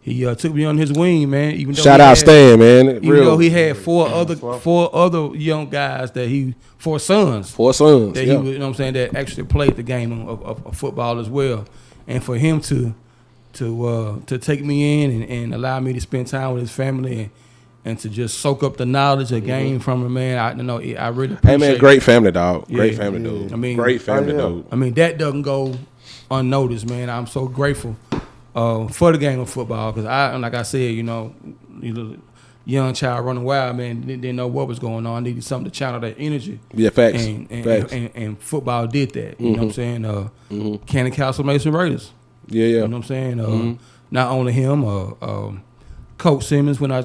He took me on his wing, man. Even though Shout out Stan, man. Even though he had four other young guys four sons that he was, you know what I'm saying, that actually played the game of football as well. And for him to take me in and allow me to spend time with his family and to just soak up the knowledge and gain from him, man, I really appreciate it. Hey, man, great family, dog. Yeah. Great family, dude. I mean, great family, dude. I mean, that doesn't go unnoticed, man. I'm so grateful for the game of football because like I said, you know, young child running wild, man, didn't know what was going on. Needed something to channel that energy. Yeah, facts. And football did that. You know what I'm saying? Cannon Castle Mason Raiders. Yeah. You know what I'm saying? Not only him, Coach Simmons when I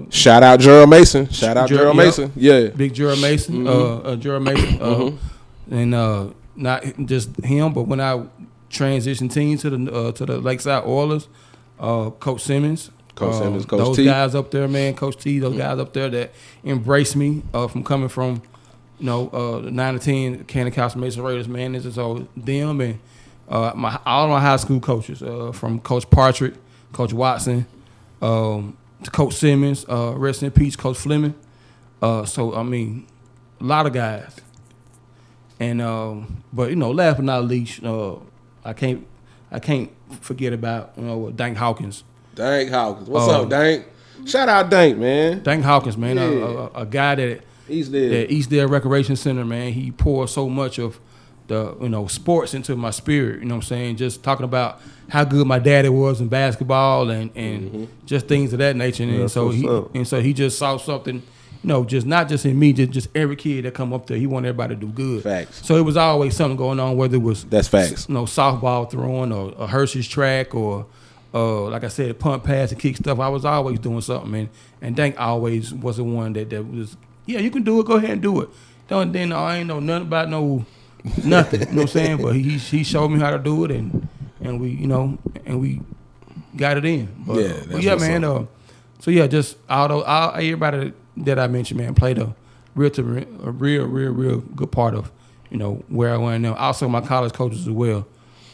shout out Gerald Mason. Gerald Mason. Yeah. Big Gerald Mason. Gerald Mason. And not just him, but when I transitioned team to the Lakeside Oilers, Coach Simmons. Coach those T. guys up there, man, Coach T, those guys up there that embraced me from coming from, you know, the 9 to 10 Cannon Castle Mason Raiders, man. This is all them and all my high school coaches, from Coach Partridge, Coach Watson, to Coach Simmons, rest in peace, Coach Fleming. So I mean, a lot of guys. And but you know, last but not least, I can't forget about, you know, Dank Hawkins. Dank Hawkins. What's up, Dank? Shout out Dank, man. Dank Hawkins, man. Yeah. A guy that Eastdale Recreation Center, man. He poured so much of the, you know, sports into my spirit. You know what I'm saying? Just talking about how good my daddy was in basketball and just things of that nature. And so he just saw something, you know, just not just in me, just every kid that come up there. He wanted everybody to do good. Facts. So it was always something going on, whether it was that's facts. You know, softball throwing or a Hershey's track or like I said, punt, pass, and kick stuff. I was always doing something, and Dank always was the one that was, yeah, you can do it. Go ahead and do it. I ain't know nothing about nothing. You know what I'm saying? But he showed me how to do it, and we, you know, and we got it in. But yeah, man. So yeah, just everybody that I mentioned, man, played a real good part of, you know, where I went now. Also my college coaches as well.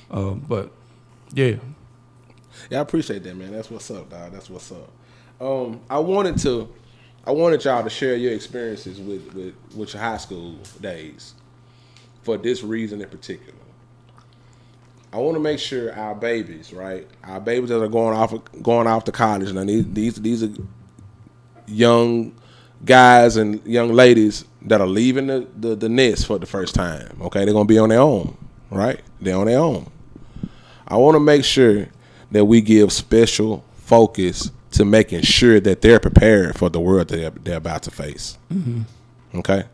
But yeah. Yeah, I appreciate that, man. That's what's up, dog. That's what's up. I wanted y'all to share your experiences with your high school days for this reason in particular. I want to make sure our babies, right? Our babies that are going off to college. Now these are young guys and young ladies that are leaving the nest for the first time. Okay, they're gonna be on their own, right? They're on their own. I want to make sure that we give special focus to making sure that they're prepared for the world that they're about to face. Mm-hmm. Okay.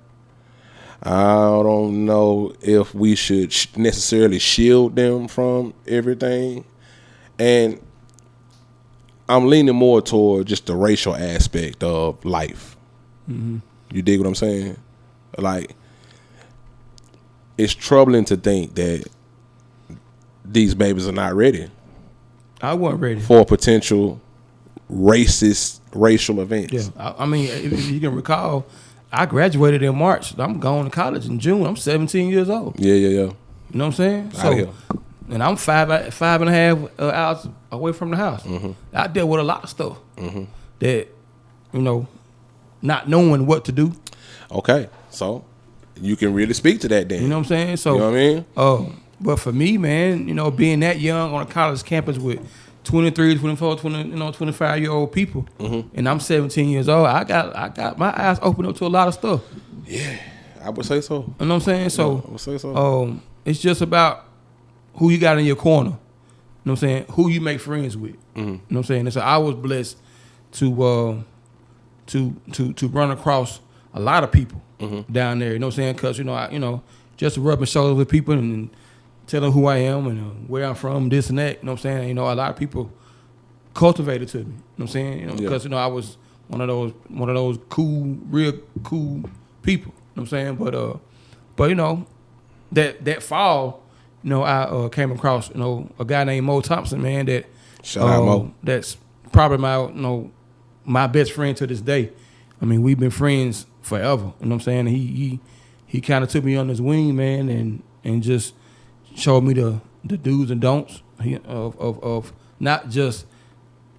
I don't know if we should necessarily shield them from everything. And I'm leaning more toward just the racial aspect of life. Mm-hmm. You dig what I'm saying? Like, it's troubling to think that these babies are not ready. I wasn't ready for potential racial events. Yeah, I mean, if you can recall, I graduated in March. I'm going to college in June. I'm 17 years old. Yeah. You know what I'm saying? So, and I'm five and a half hours away from the house. Mm-hmm. I dealt with a lot of stuff that, not knowing what to do. Okay, so you can really speak to that then. You know what I'm saying? So, you know what I mean? But for me, man, being that young on a college campus with 23, 24, 25-year-old people, and I'm 17 years old, I got my eyes open up to a lot of stuff. Yeah, I would say so. You know what I'm saying? So, I would say so. It's just about who you got in your corner. You know what I'm saying? Who you make friends with. You know what I'm saying? And so I was blessed to run across a lot of people down there. You know what I'm saying? Because just rubbing shoulders with people and tell them who I am and where I'm from, this and that. You know what I'm saying? A lot of people cultivated to me. You know what I'm saying? Because I was one of those cool, real cool people. You know what I'm saying? But that fall, I came across a guy named Mo Thompson, man. That shout out Mo. That's probably my best friend to this day. I mean, we've been friends forever. You know what I'm saying? He kind of took me under his wing, man, and just showed me the do's and don'ts of not just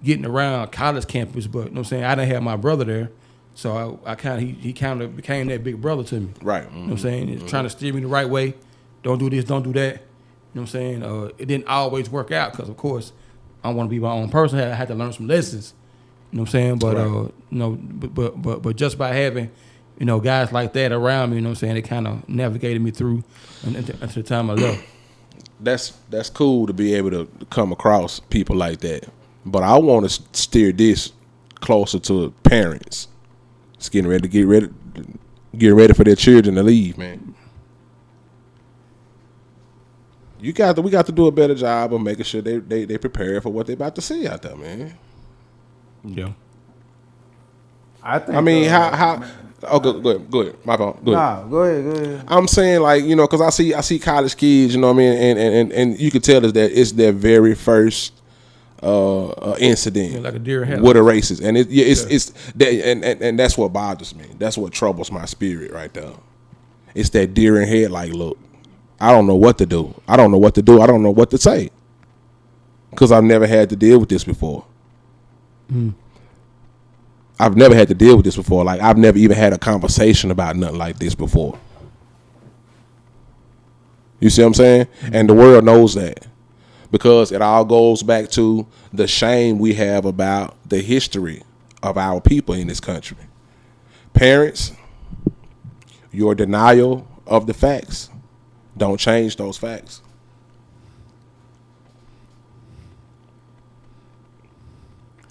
getting around college campus, but you know what I'm saying, I didn't have my brother there, so he kind of became that big brother to me. Right. You know what I'm saying? He's trying to steer me the right way. Don't do this, don't do that. You know what I'm saying? It didn't always work out because, of course, I want to be my own person. I had to learn some lessons. You know what I'm saying? But but just by having guys like that around me, you know what I'm saying, it kind of navigated me through until the time I left. That's cool to be able to come across people like that. But I want to steer this closer to parents. It's getting ready for their children to leave, man. We got to do a better job of making sure they prepare for what they're about to see out there, man. Yeah. I mean, how? Oh, go ahead. My fault. Go ahead. Nah, go ahead. I'm saying, like, because I see college kids, you know what I mean, and you can tell us that it's their very first incident, like a deer in headlights, with a racist, and it's that, and that's what bothers me. That's what troubles my spirit right there. It's that deer in headlight look. I don't know what to do. I don't know what to say, because I've never had to deal with this before. I've never had to deal with this before. Like, I've never even had a conversation about nothing like this before. You see what I'm saying? And the world knows that, because it all goes back to the shame we have about the history of our people in this country. Parents, your denial of the facts don't change those facts.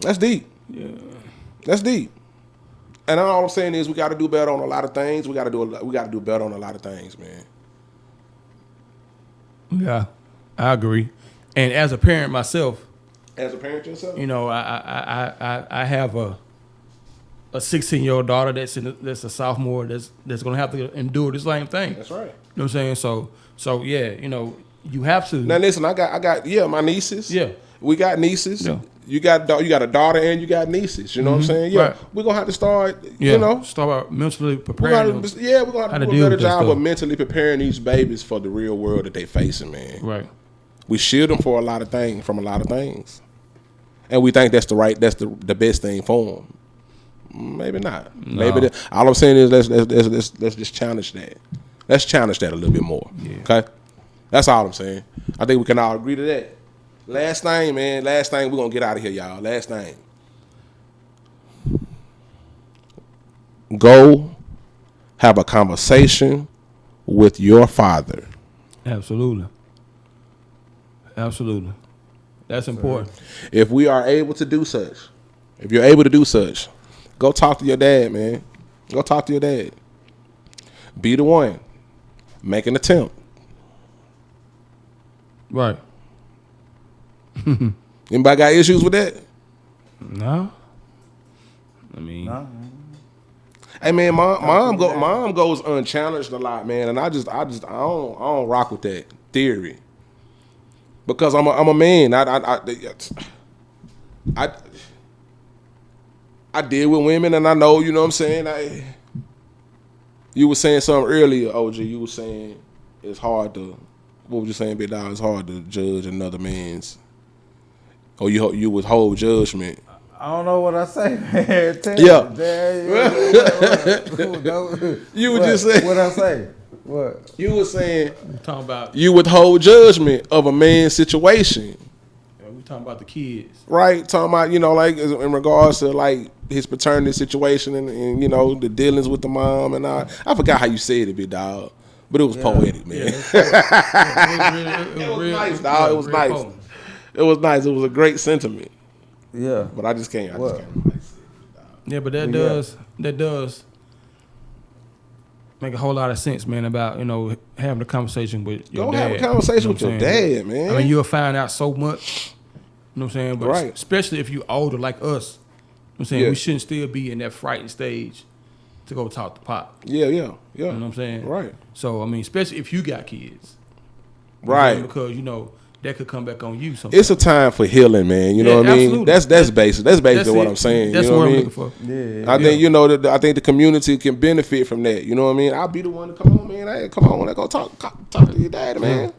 That's deep. Yeah. That's deep. And all I'm saying is we got to do better on a lot of things. We got to do better on a lot of things, man. Yeah, I agree. And as a parent myself, as a parent yourself, I have a 16-year-old daughter that's a sophomore that's gonna have to endure the same thing. That's right. You know what I'm saying? So yeah, you have to. Now listen, I got my nieces. Yeah, we got nieces. Yeah. You got a daughter and you got nieces. You know what I'm saying? Yeah, right. We're gonna have to start. Start mentally preparing. We're gonna have to do a better job of mentally preparing these babies for the real world that they facing, man. Right. We shield them for a lot of things. and we think that's the best thing for them. Maybe not. No. Maybe all I'm saying is let's just challenge that. Let's challenge that a little bit more. Yeah. Okay, that's all I'm saying. I think we can all agree to that. Last thing, man. Last thing, we're gonna get out of here, y'all. Last thing. Go have a conversation with your father. Absolutely. Absolutely. That's important. If we are able to do such, if you're able to do such, go talk to your dad, man. Go talk to your dad. Be the one. Make an attempt. Right. Anybody got issues with that? No. I mean, hey man, mom goes unchallenged a lot, man, and I don't rock with that theory because I'm a man. I deal with women, and I know, you know what I'm saying. You were saying something earlier, OG. You were saying it's hard to. What was you saying, Big Dog? It's hard to judge another man's. Or you withhold judgment. I don't know what I say, man. You were just saying. What I say? What? You were saying. we're talking about You withhold judgment of a man's situation. we're talking about the kids. Right? Talking about, like in regards to like his paternity situation and the dealings with the mom and all. I forgot how you said it, Big Dog. But it was poetic, man. It was nice, dog. It was nice. Potent. It was nice. It was a great sentiment. Yeah. But I just can't. Yeah, but that does make a whole lot of sense, man, about, having a conversation with your dad. Go have a conversation with your dad, man. I mean, you'll find out so much, you know what I'm saying? But right. Especially if you're older like us, you know what I'm saying? We shouldn't still be in that frightened stage to go talk to Pop. Yeah. You know what I'm saying? Right. So, I mean, especially if you got kids. Right. Because, that could come back on you sometime. It's a time for healing, man. You know what I mean? Absolutely. That's basic. That's basically what I'm saying. That's you know what I'm looking for. Yeah. I think I think the community can benefit from that. You know what I mean? I'll be the one to come on, man. Hey, come on, let's go talk to your dad, man.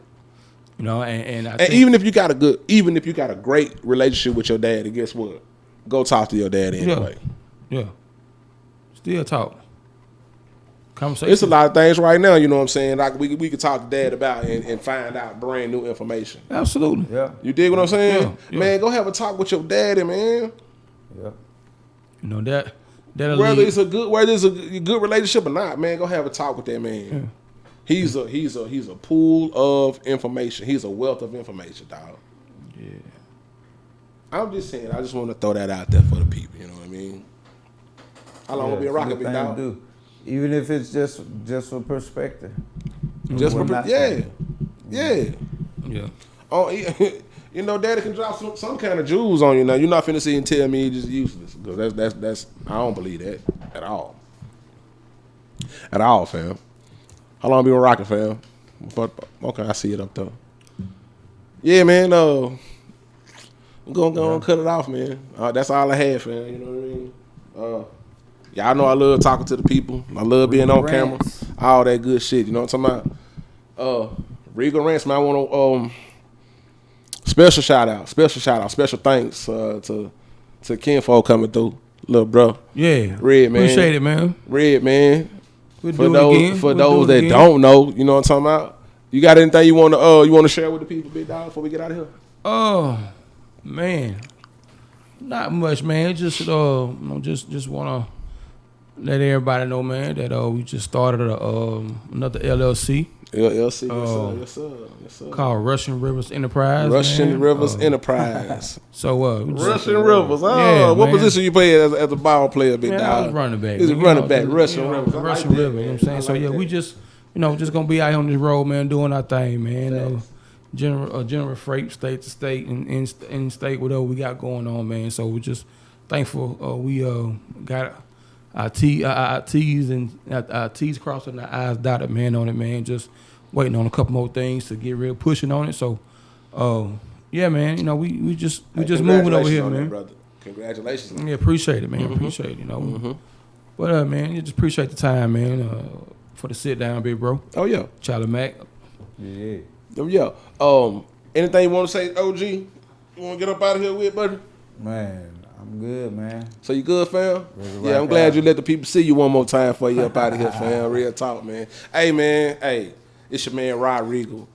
And even if you got a great relationship with your dad, guess what? Go talk to your dad anyway. Yeah. Still talk. Conversation. It's a lot of things right now, you know what I'm saying? Like we could talk to dad about and find out brand new information. Absolutely. Yeah. You dig what I'm saying? Yeah. Man, go have a talk with your daddy, man. Yeah. That'll Whether lead. it's a good relationship or not, man, go have a talk with that man. Yeah. He's a pool of information. He's a wealth of information, dog. Yeah. I'm just saying, I just want to throw that out there for the people, you know what I mean? How long will be a rocket, big dog? Even if it's just for perspective. Just for yeah. Oh, daddy can drop some kind of jewels on you. Now you're not finna see and tell me he's just useless, because that's I don't believe that at all. At all, fam. How long been rocking, fam? But okay, I see it up there. Yeah, man. I'm gonna cut it off, man. That's all I had, fam. You know what I mean? Y'all know I love talking to the people. I love being on camera. All that good shit. You know what I'm talking about? Regal Rants, man. I want to special shout out, special thanks to Kinfolk coming through, little bro. Yeah, Red, man. Appreciate it, man. Red, man. For those that don't know, you know what I'm talking about. You got anything you want to share with the people, big dog, before we get out of here? Oh, man, not much, man. Just just want to let everybody know, man, that we just started another LLC. LLC, yes sir. Called Russian Rivers Enterprise. Russian Rivers Enterprise. So Russian Rivers. What position you play as a ball player, big dog? I was running back. He's a running back. Russian Rivers. Russian Rivers. You know what I'm saying? So yeah, we just gonna be out here on this road, man, doing our thing, man. General freight, state to state, and in state, whatever we got going on, man. So we're just thankful we got our T's and our T's crossed and our I's dotted, man, on it, man. Just waiting on a couple more things to get real pushing on it. So, yeah, man. We just moving over here, man. Brother. Congratulations. Yeah, appreciate it, man. Mm-hmm. Appreciate it. Mm-hmm. But man, you just appreciate the time, man. For the sit down, big bro. Oh yeah, Charlie Mac. Yeah. Anything you want to say, OG? You want to get up out of here with, buddy? Man, I'm good, man. So you good, fam? Ready to Yeah, I'm rock glad out. you let the people see you one more time before you up out of here, fam. Real talk, man. Hey, man. Hey, it's your man, Rod Regal.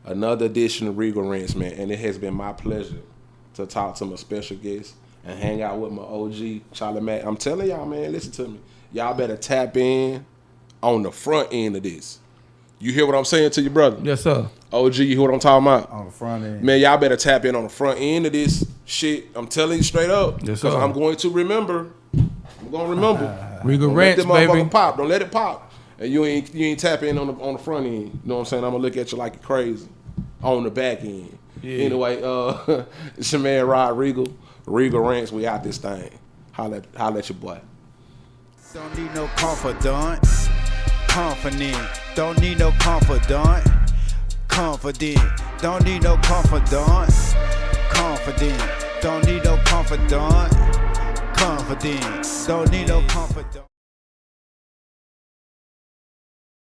Another edition of Regal Rants, man. And it has been my pleasure to talk to my special guest and hang out with my OG, Charlie Mack. I'm telling y'all, man, listen to me. Y'all better tap in on the front end of this. You hear what I'm saying to you, brother? Yes, sir. OG, you hear what I'm talking about? On the front end. Man, y'all better tap in on the front end of this shit. I'm telling you straight up. Yes, Because sir. I'm going to remember. I'm going to remember. Regal Don't Rants, let that motherfucker baby. pop. Don't let it pop. And you ain't tap in on the front end. You know what I'm saying? I'm gonna look at you like you're crazy on the back end. Yeah. Anyway, it's your man Rod Regal. Regal Rants, we out this thing. Holla at your boy. Don't need no confidant. Confident. Don't need no confidant. Confident. Don't need no confidant. Confident. Don't need no confidant. Confident. Don't need no confidant.